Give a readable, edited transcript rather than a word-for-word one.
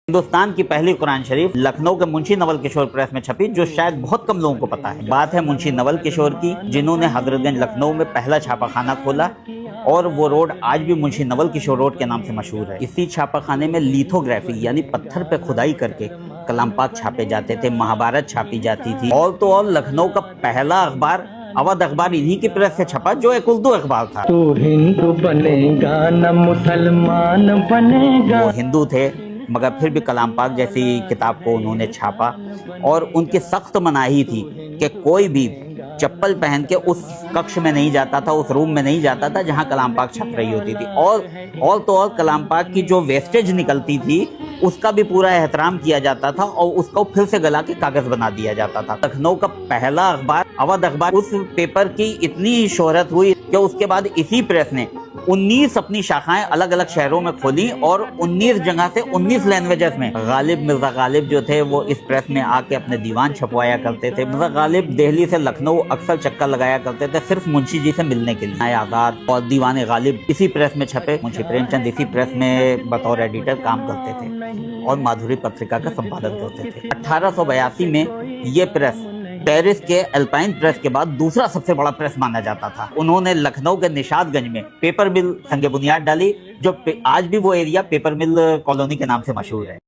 हिंदुस्तान की पहली कुरान शरीफ लखनऊ के मुंशी नवल किशोर प्रेस में छपी, जो शायद बहुत कम लोगों को पता है। बात है मुंशी नवल किशोर की, जिन्होंने हजरतगंज लखनऊ में पहला छापाखाना खोला और वो रोड आज भी मुंशी नवल किशोर रोड के नाम से मशहूर है। इसी छापाखाने में लिथोग्राफी यानी पत्थर पे खुदाई करके कलाम पाक छापे जाते थे, महाभारत छापी जाती थी। और तो और लखनऊ का पहला अखबार अवध अखबार इन्हीं की प्रेस से छपा, जो एक उर्दू अखबार था। तू हिंदू बनेगा न मुसलमान बनेगा। वो हिंदू थे मगर फिर भी कलाम पाक जैसी किताब को उन्होंने छापा, और उनकी सख्त मनाही थी कि कोई भी चप्पल पहन के उस कक्ष में नहीं जाता था, उस रूम में नहीं जाता था जहां कलाम पाक छप रही होती थी। और तो और कलाम पाक की जो वेस्टेज निकलती थी उसका भी पूरा एहतराम किया जाता था और उसको फिर से गला के कागज बना दिया जाता था। लखनऊ का पहला अखबार अवध अखबार, उस पेपर की इतनी शोहरत हुई कि उसके बाद इसी प्रेस ने 19 अपनी शाखाएं अलग अलग शहरों में खोली और 19 जगह से 19 लैंग्वेजेस में। गालिब, मिर्जा गालिब जो थे वो इस प्रेस में आके अपने दीवान छपवाया करते थे। मिर्जा गालिब दिल्ली से लखनऊ अक्सर चक्कर लगाया करते थे सिर्फ मुंशी जी से मिलने के लिए। आजाद और दीवान गालिब इसी प्रेस में छपे। मुंशी प्रेमचंद इसी प्रेस में बतौर एडिटर काम करते थे और माधुरी पत्रिका का संपादन करते थे। 1882 में ये प्रेस पेरिस के अल्पाइन प्रेस के बाद दूसरा सबसे बड़ा प्रेस माना जाता था। उन्होंने लखनऊ के निशादगंज में पेपर मिल संग बुनियाद डाली, जो आज भी वो एरिया पेपर मिल कॉलोनी के नाम से मशहूर है।